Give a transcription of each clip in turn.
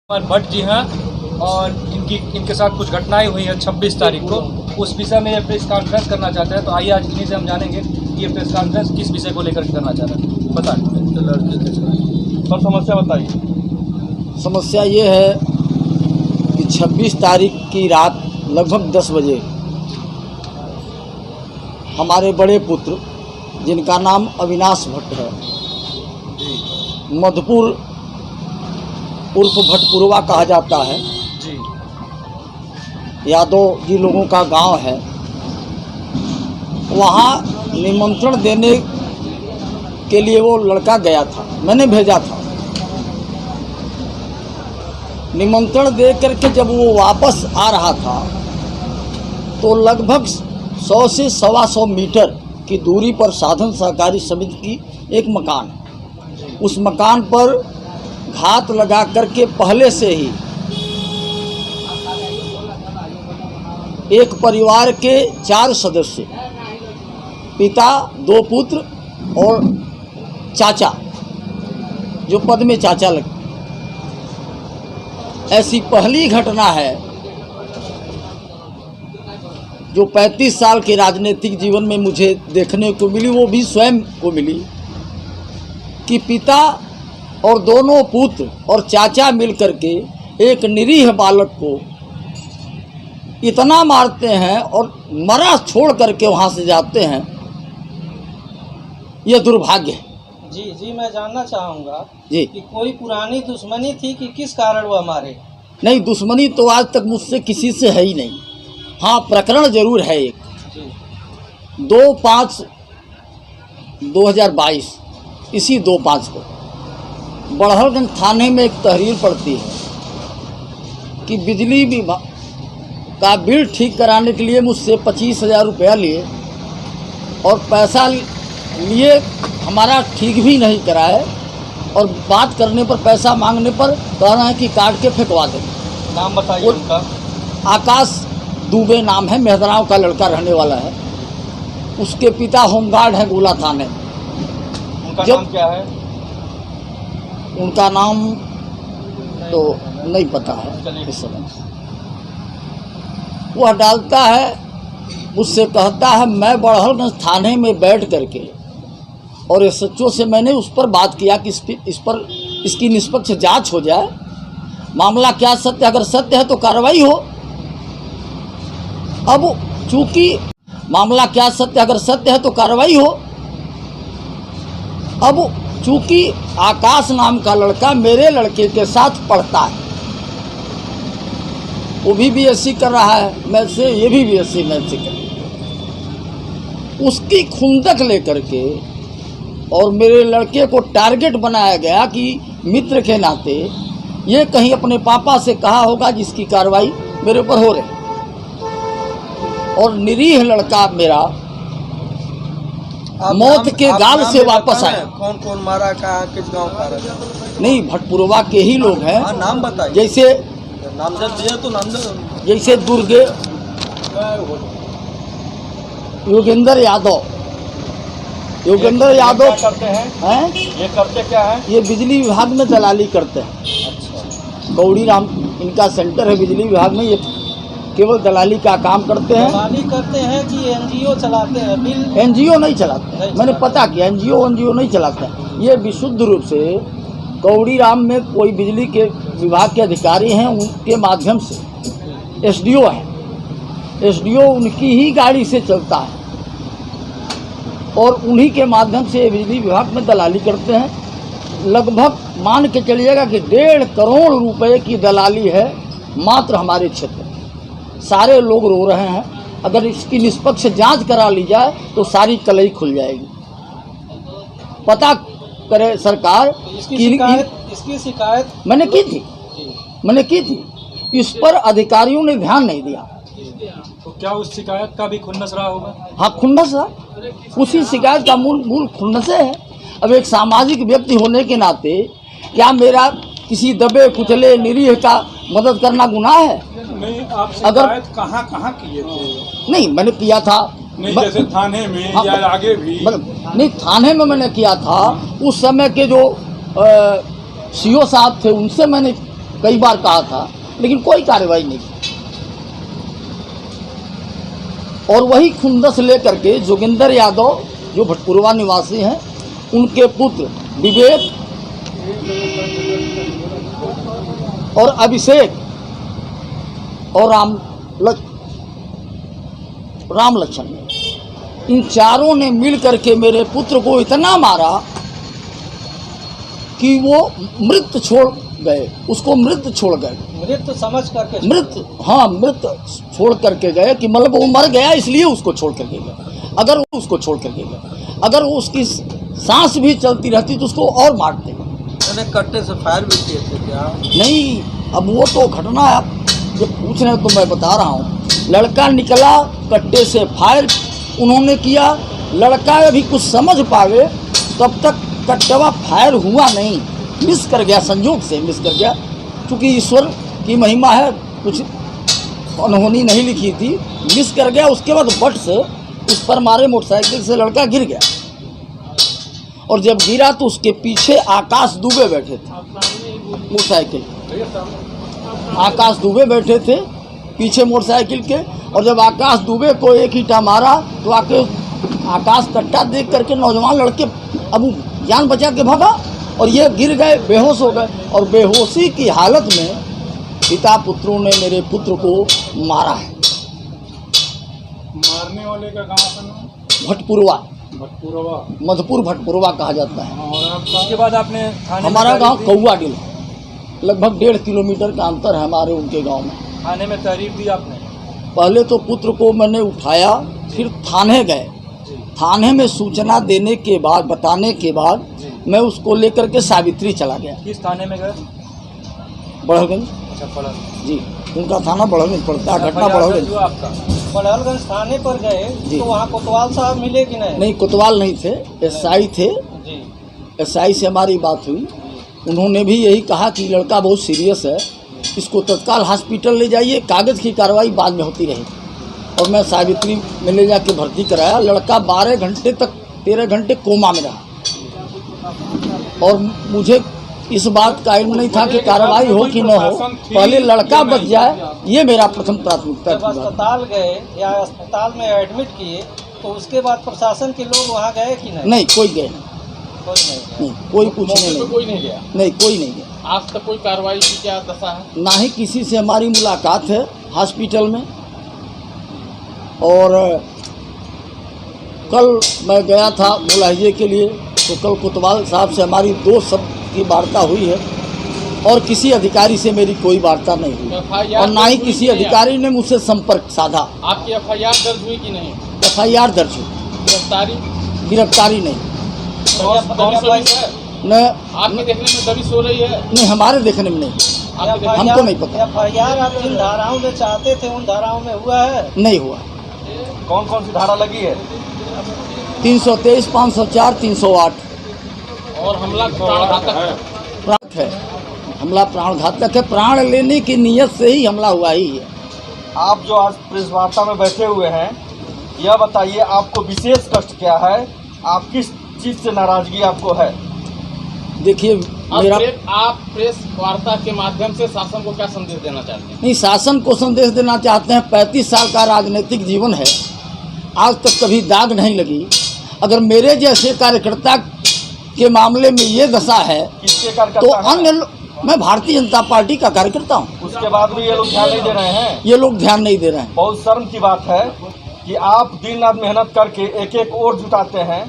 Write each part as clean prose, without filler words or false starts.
भट्ट जी हैं और इनके साथ कुछ घटनाएं हुई हैं 26 तारीख को। उस विषय में ये प्रेस कॉन्फ्रेंस करना चाहते हैं, तो आइए आज इन्हीं से हम जानेंगे कि ये प्रेस कॉन्फ्रेंस किस विषय को लेकर करना चाहते हैं। बताइए और समस्या बताइए। समस्या ये है कि 26 तारीख की रात लगभग 10 बजे हमारे बड़े पुत्र, जिनका नाम अविनाश भट्ट है, मधुपुर उर्फ भटपुरवा कहा जाता है जी, यादव जी लोगों का गांव है, वहाँ निमंत्रण देने के लिए वो लड़का गया था, मैंने भेजा था। निमंत्रण दे करके जब वो वापस आ रहा था तो लगभग 100 से 125 मीटर की दूरी पर साधन सहकारी समिति की एक मकान है। उस मकान पर घात लगा करके पहले से ही एक परिवार के 4 सदस्य, पिता, 2 पुत्र और चाचा, जो पद में चाचा लगते, ऐसी पहली घटना है जो 35 साल के राजनीतिक जीवन में मुझे देखने को मिली, वो भी स्वयं को मिली, कि पिता और दोनों पुत्र और चाचा मिलकर के एक निरीह बालक को इतना मारते हैं और मरा छोड़ करके वहाँ से जाते हैं। यह दुर्भाग्य है। जी, मैं जानना चाहूँगा जी कि कोई पुरानी दुश्मनी थी कि किस कारण वो मारे? नहीं, दुश्मनी तो आज तक मुझसे किसी से है ही नहीं। हाँ, प्रकरण जरूर है एक। 2/5/2022 इसी 2/5 को बड़हलगंज थाने में एक तहरीर पड़ती है कि बिजली विभाग का बिल ठीक कराने के लिए मुझसे 25,000 रुपया लिए और पैसा लिए हमारा ठीक भी नहीं कराए, और बात करने पर, पैसा मांगने पर कह रहे हैं कि काट के फेंकवा दें। नाम बताइए उनका। आकाश दुबे नाम है, मेहदराव का लड़का रहने वाला है। उसके पिता होमगार्ड हैं गोला थाने। उनका नाम क्या है? उनका नाम तो नहीं पता है इस समय। वह डालता है, मुझसे कहता है, मैं बड़हलगंज थाने में बैठ करके और एसएचओ से मैंने उस पर बात किया कि इस पर इसकी निष्पक्ष जांच हो जाए, मामला क्या सत्य, अगर सत्य है तो कार्रवाई हो। अब चूंकि मामला क्या सत्य, अगर सत्य है तो कार्रवाई हो। अब चूंकि आकाश नाम का लड़का मेरे लड़के के साथ पढ़ता है, वो भी बीएससी कर रहा है मैथ से, ये भी बीएससी मैथ से कर रहा है। उसकी खुंदक लेकर के और मेरे लड़के को टारगेट बनाया गया कि मित्र के नाते ये कहीं अपने पापा से कहा होगा जिसकी कार्रवाई मेरे ऊपर हो रही, और निरीह लड़का मेरा मौत के गाल से वापस आया। कौन कौन मारा, कहाँ, किस गांव का? नहीं, भटपुरवा के ही लोग हैं। नाम बताइए। जैसे नाम जब दिया तो नाम जैसे दुर्गे, योगेंद्र यादव क्या करते हैं? ये करते क्या है? ये बिजली विभाग में दलाली करते हैं। अच्छा। गौड़ी राम इनका सेंटर है बिजली विभाग में। ये केवल दलाली का काम करते हैं। दलाली करते हैं कि एनजीओ चलाते हैं? बिल एनजीओ नहीं चलाते, मैंने पता किया, एनजीओ नहीं चलाते हैं। ये विशुद्ध रूप से गौड़ी राम में कोई बिजली के विभाग के अधिकारी हैं, उनके माध्यम से एसडीओ है, एसडीओ उनकी ही गाड़ी से चलता है और उन्हीं के माध्यम से बिजली विभाग में दलाली करते हैं। लगभग मान के चलिएगा कि 1.5 करोड़ रुपए की दलाली है मात्र हमारे क्षेत्र में। सारे लोग रो रहे हैं। अगर इसकी निष्पक्ष जांच करा ली जाए तो सारी कलई खुल जाएगी। पता करे सरकार। इसकी शिकायत मैंने की थी। इस पर अधिकारियों ने ध्यान नहीं दिया। तो क्या उस शिकायत का भी खुन्नस रहा होगा? हाँ, खुन्नस है। उसी शिकायत का मूल खुन्नसे है। अब एक सामाजिक व्यक्ति होने के नाते क्या मेरा किसी दबे कुचले निरीह का मदद करना गुनाह है? नहीं, आप शिकायत कहाँ किए थे? नहीं, मैंने किया था। नहीं, जैसे थाने में या आगे भी? नहीं, थाने में मैंने किया था। उस समय के जो सीओ साहब थे उनसे मैंने कई बार कहा था, लेकिन कोई कार्रवाई नहीं की। और वही खुंदस लेकर के जोगिंदर यादव जो भटपुरवा निवासी हैं, उनके पुत्र विवेक और अभिषेक और राम लक्ष्मण, इन चारों ने मिल करके मेरे पुत्र को इतना मारा कि वो मृत छोड़ गए, उसको मृत छोड़ गए। मृत समझ करके मृत, हाँ, मृत छोड़ करके गए कि मतलब वो मर गया इसलिए उसको छोड़ करके गए। अगर वो उसको छोड़ करके गए, अगर वो उसकी सांस भी चलती रहती तो उसको और मारते। मैंने कट्टे से फायर भी किए थे क्या? नहीं, अब वो तो घटना आप जब पूछ रहे हैं तो मैं बता रहा हूँ। लड़का निकला, कट्टे से फायर उन्होंने किया, लड़का अभी कुछ समझ पावे तब तक कट्टवा फायर हुआ नहीं, मिस कर गया, संयोग से मिस कर गया, क्योंकि ईश्वर की महिमा है, कुछ अनहोनी नहीं लिखी थी, मिस कर गया। उसके बाद बट से उस पर मारे मोटरसाइकिल से लड़का गिर गया, और जब गिरा तो उसके पीछे आकाश दुबे बैठे थे, मोटरसाइकिल आकाश दुबे बैठे थे पीछे मोटरसाइकिल के। और जब आकाश दुबे को एक ईंटा मारा तो आकाश कट्टा देख करके नौजवान लड़के अब जान बचा के भागा, और ये गिर गए, बेहोश हो गए। और बेहोशी की हालत में पिता पुत्रों ने मेरे पुत्र को मारा है। मारने वाले का गांव का नाम? भटपुरवा, भटपुरवा, मधुपुर भटपुरवा कहा जाता है। और आपका? उसके बाद आपने थाने में हमारा गांव तहरीर दी? कौआ डिल, लगभग 1.5 किलोमीटर का अंतर है हमारे उनके गांव में। थाने में तहरीर दी आपने? पहले तो पुत्र को मैंने उठाया, फिर थाने गए। जी थाने में सूचना देने के बाद, बताने के बाद जी। मैं उसको लेकर के सावित्री चला गया, किस थाने में गए? बढ़लगंज। अच्छा, पड़ा। जी, उनका थाना बढ़लगंज पड़ता है, घटना FIR बढ़लगंज। हुआ आपका? बड़हलगंज थाने पर गए जी। तो वहाँ कोतवाल साहब मिले कि नहीं? नहीं, कोतवाल नहीं थे, एसआई थे। जी एसआई से हमारी बात हुई, उन्होंने भी यही कहा कि लड़का बहुत सीरियस है, इसको तत्काल हॉस्पिटल ले जाइए, कागज़ की कार्रवाई बाद में होती रहेगी। और मैं सावित्री में ले जाके भर्ती कराया। लड़का 12 घंटे तक, 13 घंटे कोमा में रहा, और मुझे इस बात का इल्म नहीं था कि कार्रवाई हो कि न हो, पहले लड़का बच जाए, ये मेरा प्रथम प्राथमिकता जब थी। अस्पताल गए या अस्पताल में एडमिट किए तो उसके बाद प्रशासन के लोग वहाँ गए कि नहीं? नहीं, कोई गए नहीं, कोई नहीं। कोई पूछने नहीं, कोई नहीं गया? नहीं, कोई नहीं गया। आज तक कोई कार्रवाई की क्या दशा है? ना ही किसी से हमारी मुलाकात है हॉस्पिटल में। और कल मैं गया था मुलाहिजे के लिए, तो कल कोतवाल साहब से हमारी 2 शब्द की वार्ता हुई है, और किसी अधिकारी से मेरी कोई वार्ता नहीं हुई, और ना ही किसी अधिकारी ने मुझसे संपर्क साधा। आपकी FIR दर्ज हुई कि नहीं? FIR दर्ज हुई, गिरफ्तारी नहीं। न आपके देखने में दबिश हो रही है? नहीं, हमारे देखने में नहीं, हमको नहीं पता। FIR आप जिन धाराओं में चाहते थे उन धाराओं में हुआ है? नहीं हुआ। कौन कौन सी धारा लगी है? 323, 504, 308 और हमला प्राणघातक है। प्राण है, हमला प्राणघातक है, प्राण लेने की नीयत से ही हमला हुआ ही है। आप जो आज प्रेस वार्ता में बैठे हुए हैं, यह बताइए आपको विशेष कष्ट क्या है? आप किस चीज़ से नाराजगी आपको है? देखिए, मेरा आप प्रेस वार्ता के माध्यम से शासन को क्या संदेश देना चाहते हैं? नहीं, शासन को संदेश देना चाहते हैं, 35 साल का राजनीतिक जीवन है, आज तक कभी दाग नहीं लगी। अगर मेरे जैसे कार्यकर्ता के मामले में ये दशा है किसके तो कार्यकर्ता हैं? अन्य मैं भारतीय जनता पार्टी का कार्यकर्ता हूँ। उसके बाद भी ये लोग ध्यान नहीं दे रहे हैं। ये लोग ध्यान नहीं दे रहे हैं। बहुत शर्म की बात है कि आप दिन रात मेहनत करके एक एक वोट जुटाते हैं,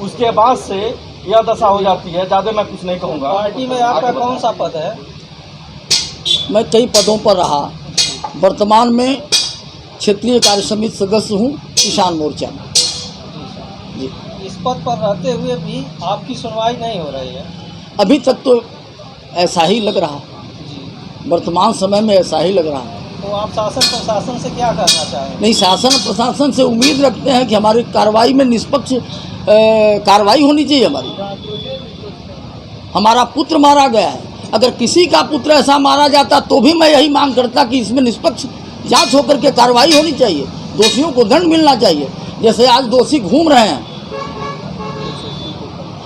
उसके बाद से यह दशा हो जाती है। ज़्यादा मैं कुछ नहीं कहूँगा। पार्टी में आपका कौन सा पद है? मैं कई पदों पर रहा, वर्तमान में क्षेत्रीय कार्य समिति सदस्य हूँ किसान मोर्चा में। जी, इस पद पर रहते हुए भी आपकी सुनवाई नहीं हो रही है? अभी तक तो ऐसा ही लग रहा, वर्तमान समय में ऐसा ही लग रहा है। तो आप शासन प्रशासन से क्या करना चाहेंगे? नहीं, शासन प्रशासन से उम्मीद रखते हैं कि हमारी कार्रवाई में निष्पक्ष कार्रवाई होनी चाहिए। हमारा पुत्र मारा गया है, अगर किसी का पुत्र ऐसा मारा जाता तो भी मैं यही मांग करता कि इसमें निष्पक्ष जांच होकर के कार्रवाई होनी चाहिए, दोषियों को दंड मिलना चाहिए। जैसे आज दोषी घूम रहे हैं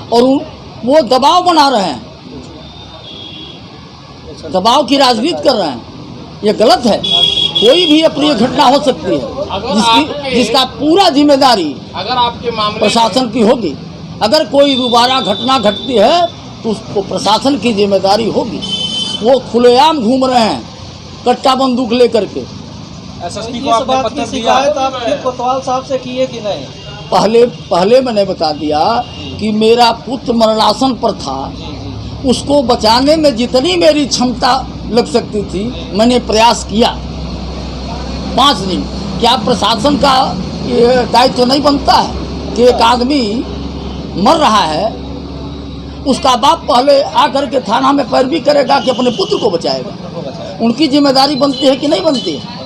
और वो दबाव बना रहे हैं। दबाव की राजनीति कर रहे हैं, ये गलत है। कोई भी अप्रिय घटना हो सकती है जिसका पूरा जिम्मेदारी अगर आपके मामले प्रशासन की होगी। अगर कोई दोबारा घटना घटती है तो उसको प्रशासन की जिम्मेदारी होगी। वो खुलेआम घूम रहे हैं कट्टा बंदूक लेकर के। एसएसपी को इस आपने बात पत्र की दिया? शिकायत आपने कोतवाल साहब से की है कि नहीं? पहले मैंने बता दिया कि मेरा पुत्र मरणासन पर था, उसको बचाने में जितनी मेरी क्षमता लग सकती थी मैंने प्रयास किया। 5 दिन क्या प्रशासन का ये दायित्व तो नहीं बनता है कि एक आदमी मर रहा है, उसका बाप पहले आकर के थाना में पैरवी करेगा कि अपने पुत्र को बचाएगा। उनकी जिम्मेदारी बनती है कि नहीं बनती है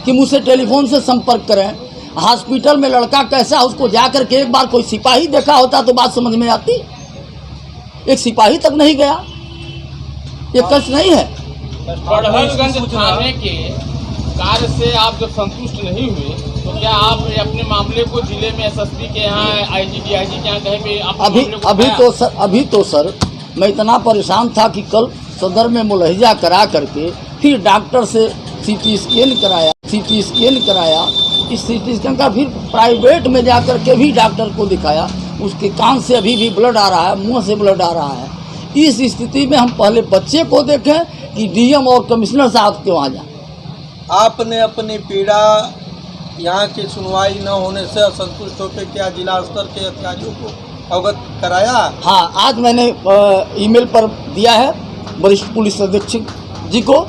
कि मुझसे टेलीफोन से संपर्क करें। हॉस्पिटल में लड़का कैसा है उसको जाकर के एक बार कोई सिपाही देखा होता तो बात समझ में आती। एक सिपाही तक नहीं गया, ये कष्ट नहीं है। बड़हलगंज थाने के कार्य से आप जब संतुष्ट नहीं हुए तो क्या आप अपने मामले को जिले में एसएसपी के यहाँ, आईजी डीआईजी के यहाँ कहीं पे अभी तो सर मैं इतना परेशान था कि कल सदर में मुलहिजा करा करके फिर डॉक्टर से सीटी स्कैन कराया। इस सीटी स्कैन का फिर प्राइवेट में जाकर के भी डॉक्टर को दिखाया। उसके कान से अभी भी ब्लड आ रहा है, मुंह से ब्लड आ रहा है। इस स्थिति में हम पहले बच्चे को देखें कि डीएम और कमिश्नर साहब के वहाँ जाएं। आपने अपनी पीड़ा यहाँ की सुनवाई न होने से असंतुष्ट होकर क्या जिला स्तर के अधिकारियों को अवगत कराया? हाँ, आज मैंने ईमेल पर दिया है वरिष्ठ पुलिस अधीक्षक जी को,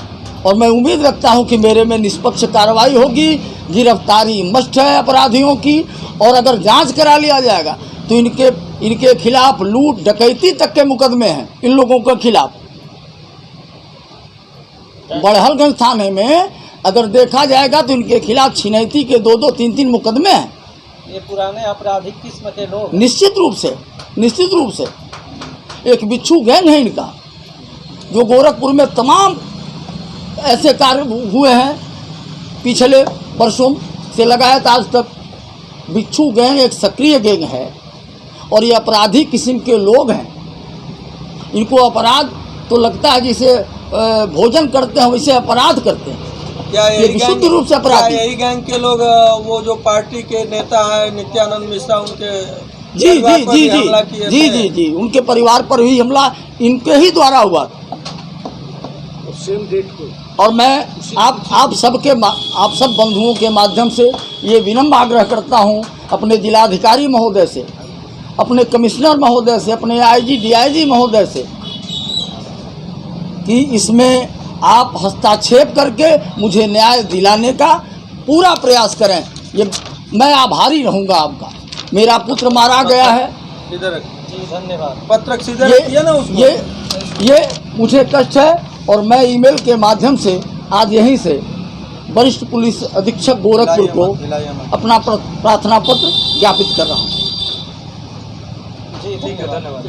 और मैं उम्मीद रखता हूं कि मेरे में निष्पक्ष कार्रवाई होगी। गिरफ्तारी मस्ट है अपराधियों की, और अगर जांच करा लिया जाएगा तो इनके खिलाफ लूट डकैती तक के मुकदमे हैं इन लोगों के खिलाफ। बड़हलगंज थाने में अगर देखा जाएगा तो इनके खिलाफ छिनैती के 2-2, 3-3 मुकदमे हैं। ये पुराने आपराधिक किस्म के लोग निश्चित रूप से एक बिच्छू गैंग है इनका, जो गोरखपुर में तमाम ऐसे कार्य हुए हैं पिछले वर्षों से लगातार आज तक। बिच्छू गैंग एक सक्रिय गैंग है और ये अपराधी किस्म के लोग हैं। इनको अपराध तो लगता है जैसे भोजन करते हैं वैसे अपराध करते हैं। क्या ये विशुद्ध रूप से अपराधी? यही गैंग के लोग वो जो पार्टी के नेता है नित्यानंद मिश्रा, उनके जी उनके परिवार पर भी हमला इनके ही द्वारा हुआ। और मैं आप सब बंधुओं के माध्यम से ये विनम्र आग्रह करता हूं अपने जिलाधिकारी महोदय से, अपने कमिश्नर महोदय से, अपने आईजी डीआईजी महोदय से कि इसमें आप हस्तक्षेप करके मुझे न्याय दिलाने का पूरा प्रयास करें। ये मैं आभारी रहूँगा आपका। मेरा पुत्र मारा गया है। इधर जी धन्यवाद। पत्रक सीधे किया ना उसको। ये मुझे कष्ट है, और मैं ईमेल के माध्यम से आज यहीं से वरिष्ठ पुलिस अधीक्षक गोरखपुर को अपना प्रार्थना पत्र ज्ञापित कर रहा हूँ। जी ठीक है, धन्यवाद।